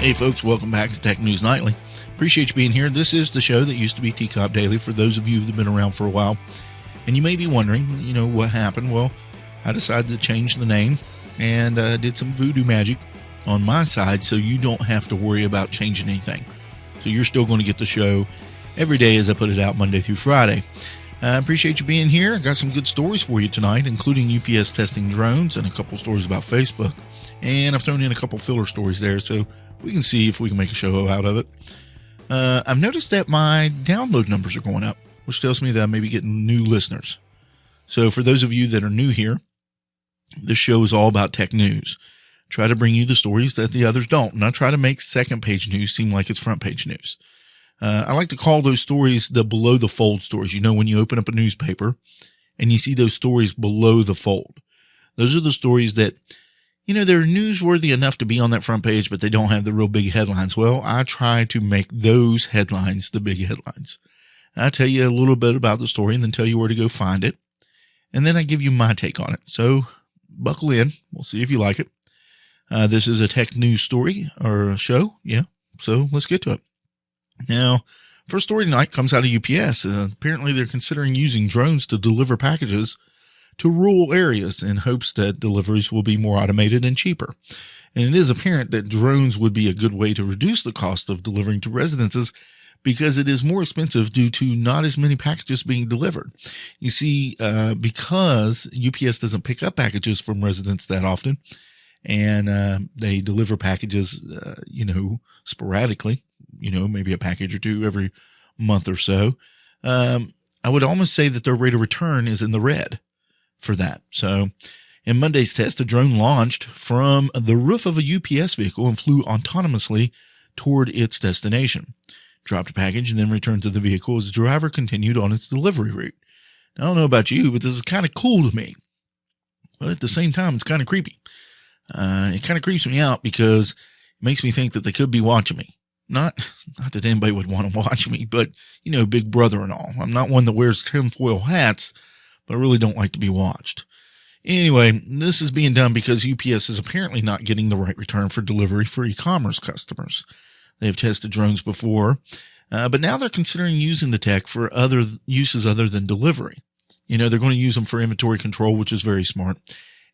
Hey folks, welcome back to Tech News Nightly. Appreciate you being here. This is the show that used to be TCOP Daily for those of you that have been around for a while. And you may be wondering, what happened? Well, I decided to change the name and did some voodoo magic on my side so you don't have to worry about changing anything. So you're still going to get the show every day as I put it out Monday through Friday. I appreciate you being here. I got some good stories for you tonight, including UPS testing drones and a couple stories about Facebook. And I've thrown in a couple filler stories there, so we can see if we can make a show out of it. I've noticed that my download numbers are going up, which tells me that I may be getting new listeners. So for those of you that are new here, this show is all about tech news. Try to bring you the stories that the others don't. And I try to make second page news seem like it's front page news. I like to call those stories the below the fold stories. When you open up a newspaper and you see those stories below the fold, those are the stories that, they're newsworthy enough to be on that front page, but they don't have the real big headlines. Well, I try to make those headlines the big headlines. I tell you a little bit about the story and then tell you where to go find it. And then I give you my take on it. So buckle in. We'll see if you like it. This is a tech news story or a show. Yeah. So let's get to it. Now, first story tonight comes out of UPS. Apparently they're considering using drones to deliver packages to rural areas in hopes that deliveries will be more automated and cheaper. And it is apparent that drones would be a good way to reduce the cost of delivering to residences because it is more expensive due to not as many packages being delivered. You see, because UPS doesn't pick up packages from residents that often, and they deliver packages, sporadically, maybe a package or two every month or so, I would almost say that their rate of return is in the red for that. So in Monday's test, a drone launched from the roof of a UPS vehicle and flew autonomously toward its destination, dropped a package, and then returned to the vehicle as the driver continued on its delivery route. Now, I don't know about you, but this is kind of cool to me. But at the same time, it's kind of creepy. It kind of creeps me out because it makes me think that they could be watching me. Not that anybody would want to watch me, but, big brother and all. I'm not one that wears tinfoil hats, but I really don't like to be watched. Anyway, this is being done because UPS is apparently not getting the right return for delivery for e-commerce customers. They've tested drones before, but now they're considering using the tech for other uses other than delivery. They're going to use them for inventory control, which is very smart,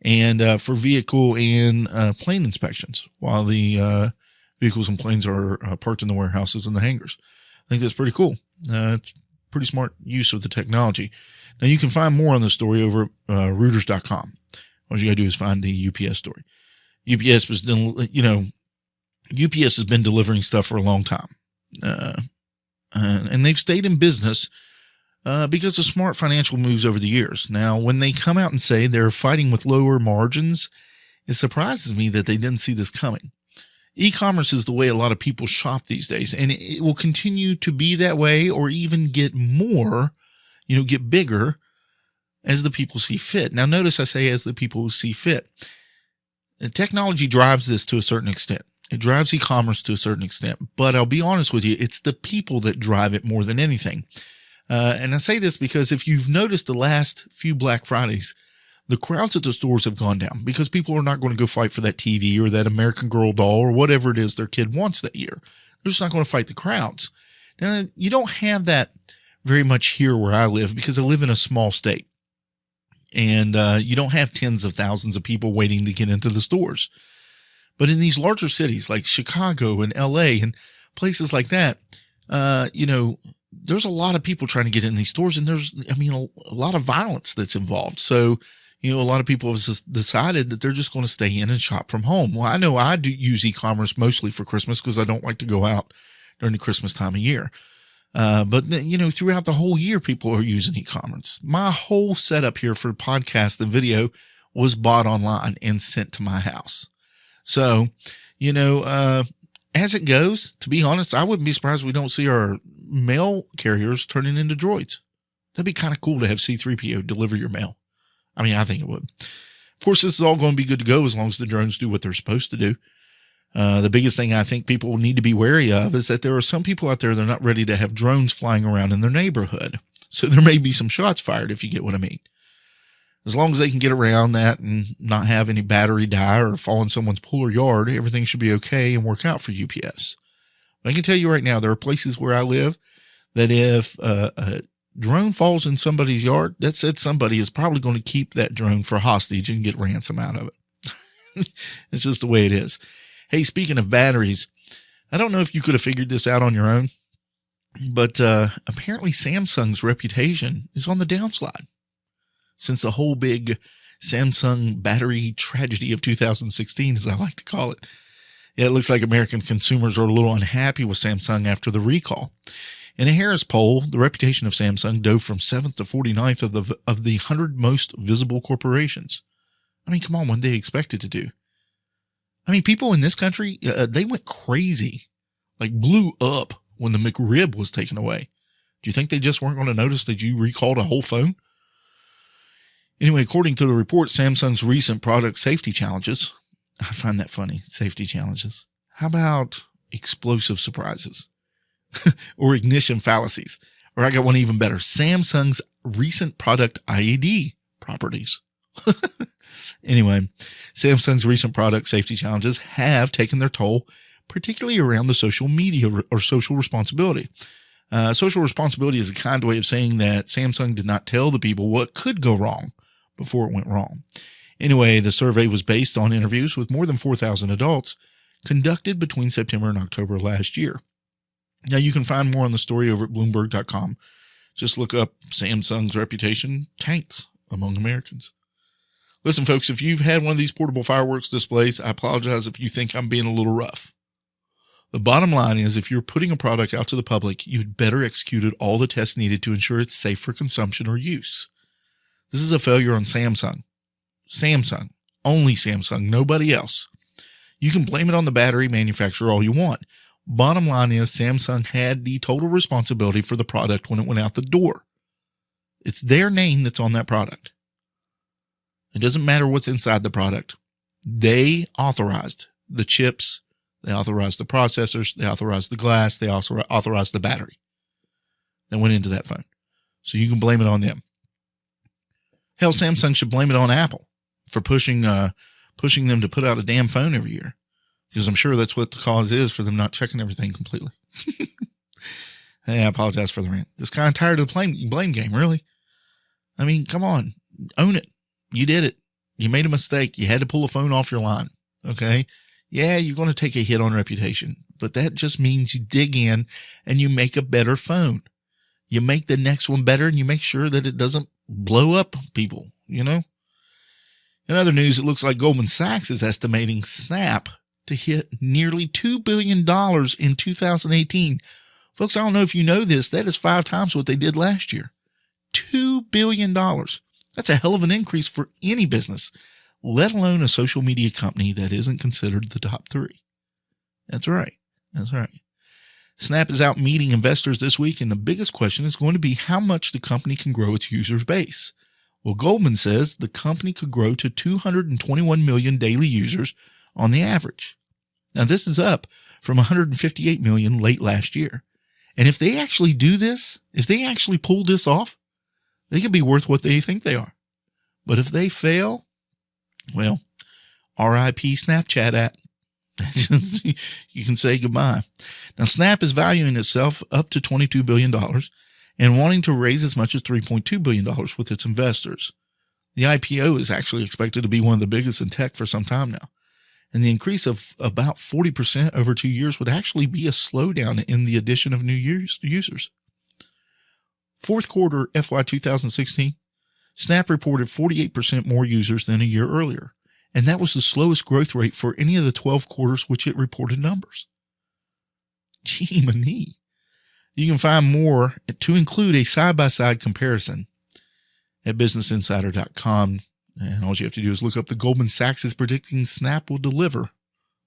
and for vehicle and plane inspections while the vehicles and planes are parked in the warehouses and the hangars. I think that's pretty cool. It's pretty smart use of the technology. Now, you can find more on this story over at Reuters.com. All you got to do is find the UPS story. UPS has been delivering stuff for a long time. And they've stayed in business because of smart financial moves over the years. Now, when they come out and say they're fighting with lower margins, it surprises me that they didn't see this coming. E-commerce is the way a lot of people shop these days, and it will continue to be that way or even get more, get bigger as the people see fit. Now, notice I say as the people see fit. Technology drives this to a certain extent. It drives e-commerce to a certain extent, but I'll be honest with you, it's the people that drive it more than anything. And I say this because if you've noticed the last few Black Fridays, the crowds at the stores have gone down because people are not going to go fight for that TV or that American Girl doll or whatever it is their kid wants that year. They're just not going to fight the crowds. Now, you don't have that very much here where I live because I live in a small state. And you don't have tens of thousands of people waiting to get into the stores. But in these larger cities like Chicago and LA and places like that, there's a lot of people trying to get in these stores, and there's, a lot of violence that's involved. So, a lot of people have decided that they're just going to stay in and shop from home. Well, I know I do use e-commerce mostly for Christmas because I don't like to go out during the Christmas time of year. But throughout the whole year, people are using e-commerce. My whole setup here for podcast and video was bought online and sent to my house. So, as it goes, to be honest, I wouldn't be surprised if we don't see our mail carriers turning into droids. That'd be kind of cool to have C-3PO deliver your mail. I think it would. Of course, this is all going to be good to go as long as the drones do what they're supposed to do. The biggest thing I think people need to be wary of is that there are some people out there that are not ready to have drones flying around in their neighborhood. So there may be some shots fired, if you get what I mean. As long as they can get around that and not have any battery die or fall in someone's pool or yard, everything should be okay and work out for UPS. But I can tell you right now, there are places where I live that if a drone falls in somebody's yard, that said somebody is probably going to keep that drone for hostage and get ransom out of it. It's just the way it is. Hey, speaking of batteries, I don't know if you could have figured this out on your own, but apparently Samsung's reputation is on the downslide since the whole big Samsung battery tragedy of 2016, as I like to call it. Yeah, it looks like American consumers are a little unhappy with Samsung after the recall. In a Harris poll, the reputation of Samsung dove from 7th to 49th of the 100 most visible corporations. I mean, come on, what did they expect it to do? I mean, people in this country, they went crazy, like blew up when the McRib was taken away. Do you think they just weren't going to notice that you recalled a whole phone? Anyway, according to the report, Samsung's recent product safety challenges, I find that funny, safety challenges. How about explosive surprises or ignition fallacies? Or I got one even better, Samsung's recent product IED properties. Anyway, Samsung's recent product safety challenges have taken their toll, particularly around the social media or social responsibility. Social responsibility is a kind way of saying that Samsung did not tell the people what could go wrong before it went wrong. Anyway, the survey was based on interviews with more than 4,000 adults conducted between September and October last year. Now, you can find more on the story over at Bloomberg.com. Just look up Samsung's reputation tanks among Americans. Listen, folks, if you've had one of these portable fireworks displays, I apologize if you think I'm being a little rough. The bottom line is, if you're putting a product out to the public, you'd better execute all the tests needed to ensure it's safe for consumption or use. This is a failure on Samsung. Samsung. Only Samsung. Nobody else. You can blame it on the battery manufacturer all you want. Bottom line is, Samsung had the total responsibility for the product when it went out the door. It's their name that's on that product. It doesn't matter what's inside the product. They authorized the chips. They authorized the processors. They authorized the glass. They also authorized the battery that went into that phone. So you can blame it on them. Hell, Samsung should blame it on Apple for pushing them to put out a damn phone every year, because I'm sure that's what the cause is for them not checking everything completely. Hey, I apologize for the rant. Just kind of tired of the blame game, really. I mean, come on, own it. You did it. You made a mistake. You had to pull a phone off your line. Okay. Yeah, you're going to take a hit on reputation, but that just means you dig in and you make a better phone. You make the next one better and you make sure that it doesn't blow up people, you know? In other news, it looks like Goldman Sachs is estimating Snap to hit nearly $2 billion in 2018. Folks, I don't know if you know this. That is 5 times what they did last year. $2 billion. That's a hell of an increase for any business, let alone a social media company that isn't considered the top 3. That's right. That's right. Snap is out meeting investors this week, and the biggest question is going to be how much the company can grow its user base. Well, Goldman says the company could grow to 221 million daily users on the average. Now, this is up from 158 million late last year. And if they actually do this, if they actually pull this off, they could be worth what they think they are. But if they fail, well, RIP Snapchat app. You can say goodbye. Now, Snap is valuing itself up to $22 billion and wanting to raise as much as $3.2 billion with its investors. The IPO is actually expected to be one of the biggest in tech for some time now. And the increase of about 40% over 2 years would actually be a slowdown in the addition of new users. Fourth quarter FY 2016, Snap reported 48% more users than a year earlier. And that was the slowest growth rate for any of the 12 quarters which it reported numbers. Gee, many. You can find more, to include a side-by-side comparison, at businessinsider.com. And all you have to do is look up the Goldman Sachs is predicting Snap will deliver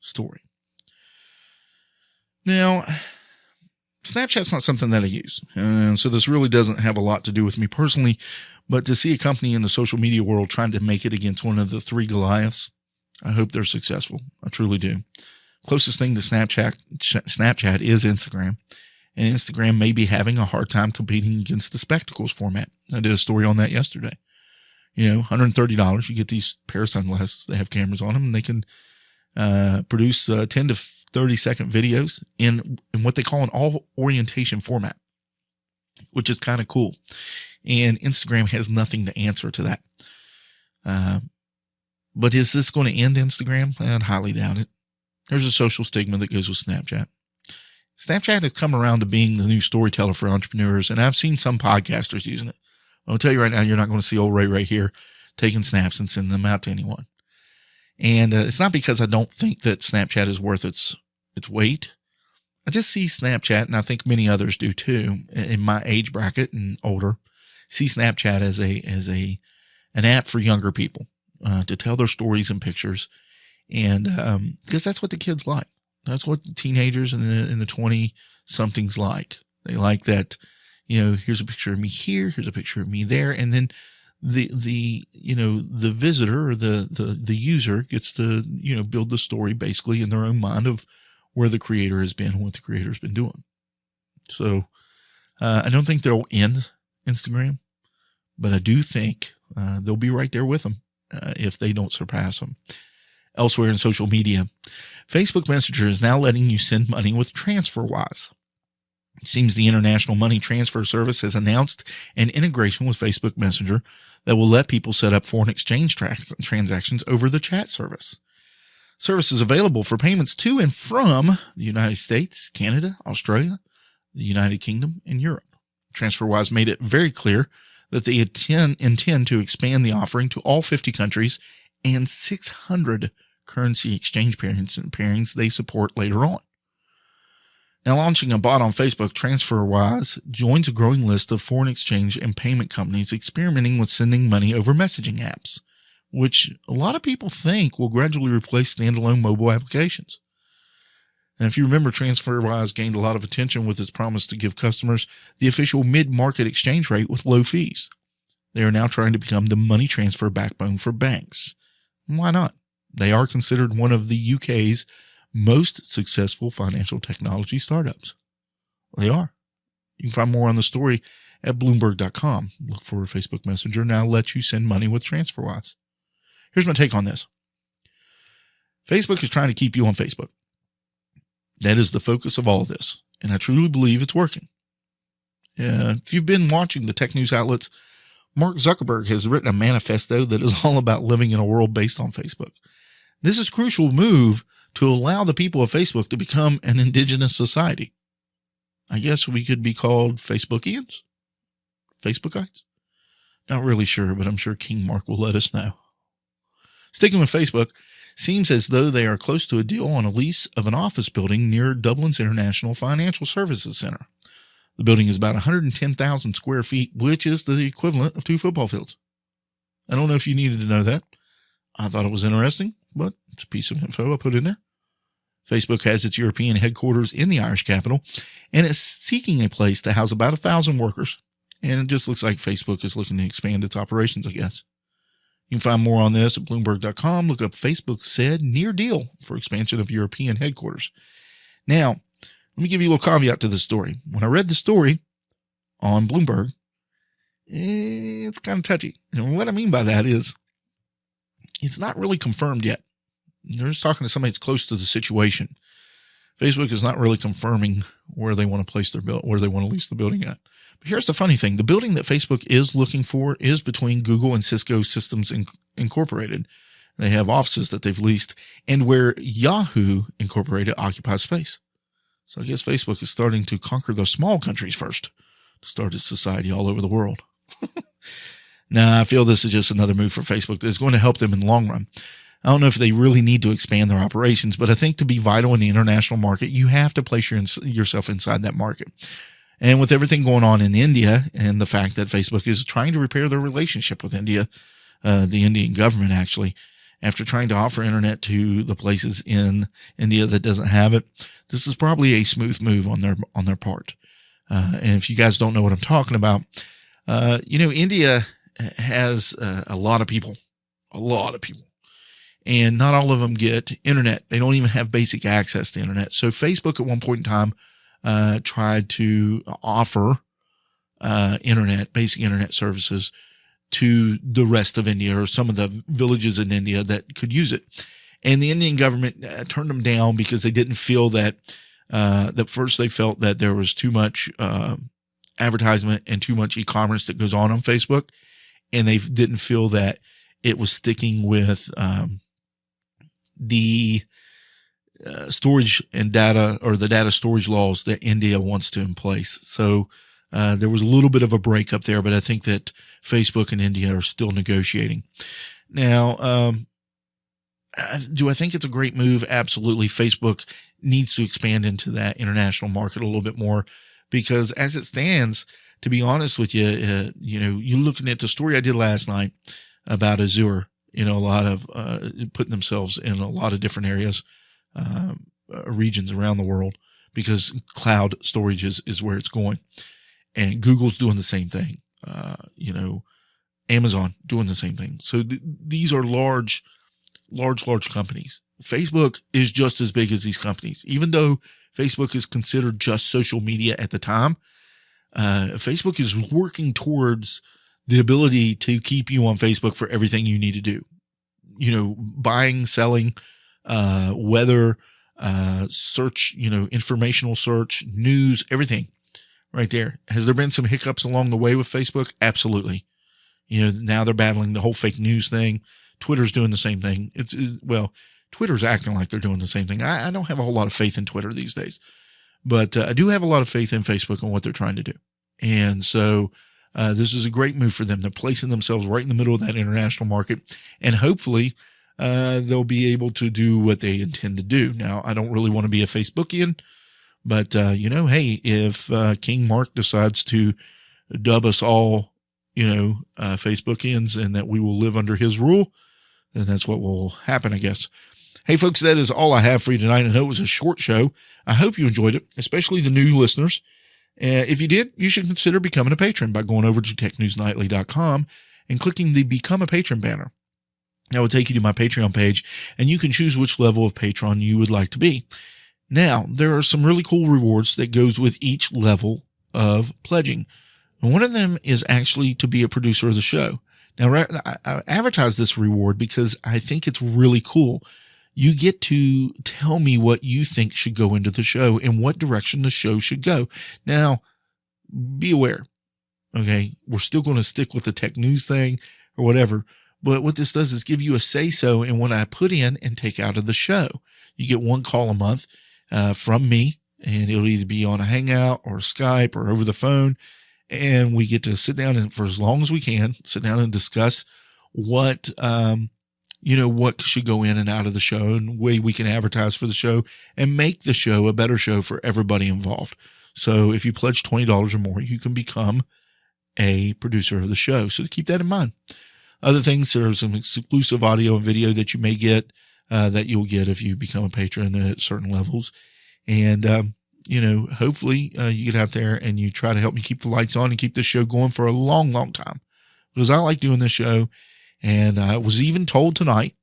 story. Now, Snapchat's not something that I use. And so this really doesn't have a lot to do with me personally. But to see a company in the social media world trying to make it against one of the 3 Goliaths, I hope they're successful. I truly do. Closest thing to Snapchat is Instagram. And Instagram may be having a hard time competing against the Spectacles format. I did a story on that yesterday. $130. You get these pair of sunglasses. They have cameras on them, and they can produce 10 to 30-second videos in what they call an all orientation format, which is kind of cool. And Instagram has nothing to answer to that. But is this going to end Instagram? I'd highly doubt it. There's a social stigma that goes with Snapchat. Snapchat has come around to being the new storyteller for entrepreneurs, and I've seen some podcasters using it. I'll tell you right now, you're not going to see old Ray right here taking snaps and sending them out to anyone. And it's not because I don't think that Snapchat is worth its weight. I just see Snapchat, and I think many others do too, in my age bracket and older, see Snapchat as an app for younger people to tell their stories and pictures, and because that's what the kids like. That's what the teenagers and the 20-somethings like. They like that. Here's a picture of me here. Here's a picture of me there, and then the visitor or the user gets to build the story basically in their own mind of where the creator has been and what the creator's been doing. So I don't think they'll end Instagram, but I do think they'll be right there with them if they don't surpass them. Elsewhere in social media, Facebook Messenger is now letting you send money with TransferWise. It seems the International Money Transfer Service has announced an integration with Facebook Messenger that will let people set up foreign exchange transactions over the chat service. Service is available for payments to and from the United States, Canada, Australia, the United Kingdom, and Europe. TransferWise made it very clear that they intend to expand the offering to all 50 countries and 600 currency exchange pairings they support later on. Now, launching a bot on Facebook, TransferWise joins a growing list of foreign exchange and payment companies experimenting with sending money over messaging apps, which a lot of people think will gradually replace standalone mobile applications. And if you remember, TransferWise gained a lot of attention with its promise to give customers the official mid-market exchange rate with low fees. They are now trying to become the money transfer backbone for banks. Why not? They are considered one of the UK's most successful financial technology startups. They are. You can find more on the story at Bloomberg.com. Look for Facebook Messenger now lets you send money with TransferWise. Here's my take on this. Facebook is trying to keep you on Facebook. That is the focus of all of this, and I truly believe it's working. If you've been watching the tech news outlets, Mark Zuckerberg has written a manifesto that is all about living in a world based on Facebook. This is a crucial move to allow the people of Facebook to become an indigenous society. I guess we could be called Facebookians? Facebookites? Not really sure, but I'm sure King Mark will let us know. Sticking with Facebook, seems as though they are close to a deal on a lease of an office building near Dublin's International Financial Services Center. The building is about 110,000 square feet, which is the equivalent of 2 football fields. I don't know if you needed to know that. I thought it was interesting, but it's a piece of info I put in there. Facebook has its European headquarters in the Irish capital, and it's seeking a place to house about 1,000 workers. And it just looks like Facebook is looking to expand its operations, I guess. You can find more on this at Bloomberg.com. Look up Facebook said near deal for expansion of European headquarters. Now, let me give you a little caveat to this story. When I read the story on Bloomberg, it's kind of touchy. And what I mean by that is it's not really confirmed yet. They're just talking to somebody that's close to the situation. Facebook is not really confirming where they want to place their where they want to lease the building at. But here's the funny thing. The building that Facebook is looking for is between Google and Cisco Systems Incorporated. They have offices that they've leased and where Yahoo Incorporated occupies space. So I guess Facebook is starting to conquer the small countries first to start its society all over the world. Now, I feel this is just another move for Facebook that's going to help them in the long run. I don't know if they really need to expand their operations, but I think to be vital in the international market, you have to place yourself inside that market. And with everything going on in India and the fact that Facebook is trying to repair their relationship with India, the Indian government actually, after trying to offer internet to the places in India that doesn't have it, this is probably a smooth move on their part. And if you guys don't know what I'm talking about, India has a lot of people, and not all of them get internet. They don't even have basic access to internet. So Facebook at one point in time tried to offer basic internet services to the rest of India or some of the villages in India that could use it. And the Indian government turned them down because they didn't feel that, first they felt that there was too much advertisement and too much e-commerce that goes on Facebook. And they didn't feel that it was sticking with the storage and data, or the data storage laws that India wants to in place. So there was a little bit of a breakup there, but I think that Facebook and India are still negotiating. Now, do I think it's a great move? Absolutely. Facebook needs to expand into that international market a little bit more, because as it stands, to be honest with you, you're looking at the story I did last night about Azure, a lot of putting themselves in a lot of different areas, regions around the world, because cloud storage is where it's going. And Google's doing the same thing. Amazon doing the same thing. So these are large companies. Facebook is just as big as these companies. Even though Facebook is considered just social media at the time, Facebook is working towards the ability to keep you on Facebook for everything you need to do. Buying, selling, weather, search, informational search, news, everything right there. Has there been some hiccups along the way with Facebook? Absolutely. Now they're battling the whole fake news thing. Twitter's doing the same thing. Twitter's acting like they're doing the same thing. I don't have a whole lot of faith in Twitter these days, but I do have a lot of faith in Facebook and what they're trying to do. And so this is a great move for them. They're placing themselves right in the middle of that international market, and hopefully they'll be able to do what they intend to do. Now, I don't really want to be a Facebookian, but hey, if King Mark decides to dub us all, Facebookians, and that we will live under his rule, then that's what will happen, I guess. Hey, folks, that is all I have for you tonight. I know it was a short show. I hope you enjoyed it, especially the new listeners. If you did, you should consider becoming a patron by going over to technewsnightly.com and clicking the Become a Patron banner. That will take you to my Patreon page, and you can choose which level of patron you would like to be. Now, there are some really cool rewards that goes with each level of pledging. And one of them is actually to be a producer of the show. Now, I advertise this reward because I think it's really cool. You get to tell me what you think should go into the show and what direction the show should go. Now, be aware, okay? We're still going to stick with the tech news thing or whatever, but what this does is give you a say-so in what I put in and take out of the show. You get one call a month from me, and it'll either be on a Hangout or Skype or over the phone. And we get to sit down and, for as long as we can, sit down and discuss what should go in and out of the show, and way we can advertise for the show and make the show a better show for everybody involved. So if you pledge $20 or more, you can become a producer of the show. So keep that in mind. Other things, there's some exclusive audio and video that you may get, that you'll get if you become a patron at certain levels. And, hopefully you get out there and you try to help me keep the lights on and keep this show going for a long, long time, because I like doing this show. And I was even told tonight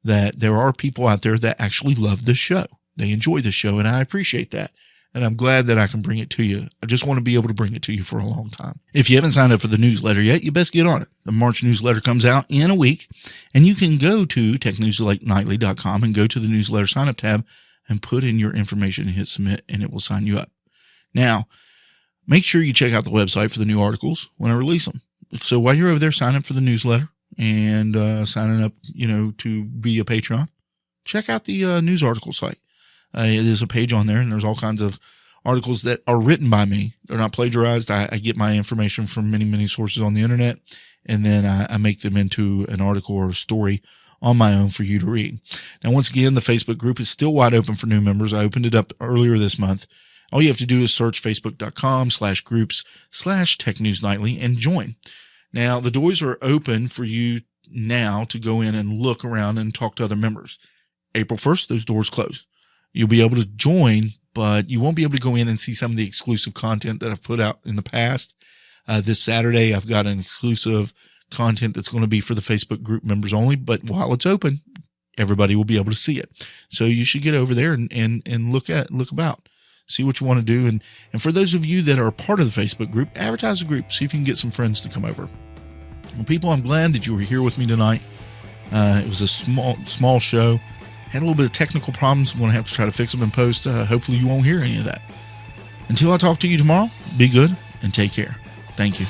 that there are people out there that actually love this show. They enjoy the show, and I appreciate that. And I'm glad that I can bring it to you. I just want to be able to bring it to you for a long time. If you haven't signed up for the newsletter yet, you best get on it. The March newsletter comes out in a week, and you can go to technewsnightly.com and go to the newsletter sign up tab and put in your information and hit submit, and it will sign you up. Now, make sure you check out the website for the new articles when I release them. So while you're over there, sign up for the newsletter and signing up, to be a patron, check out the news article site. There's a page on there, and there's all kinds of articles that are written by me. They're not plagiarized. I get my information from many, many sources on the internet, and then I make them into an article or a story on my own for you to read. Now, once again, the Facebook group is still wide open for new members. I opened it up earlier this month. All you have to do is search facebook.com/groups/technewsnightly and join. Now, the doors are open for you now to go in and look around and talk to other members. April 1st, those doors close. You'll be able to join, but you won't be able to go in and see some of the exclusive content that I've put out in the past. This Saturday, I've got an exclusive content that's going to be for the Facebook group members only, but while it's open, everybody will be able to see it. So you should get over there and look about, see what you want to do. And for those of you that are a part of the Facebook group, advertise the group, see if you can get some friends to come over. Well, people, I'm glad that you were here with me tonight. It was a small show. Had a little bit of technical problems. I'm going to have to try to fix them in post. Hopefully you won't hear any of that. Until I talk to you tomorrow, be good and take care. Thank you.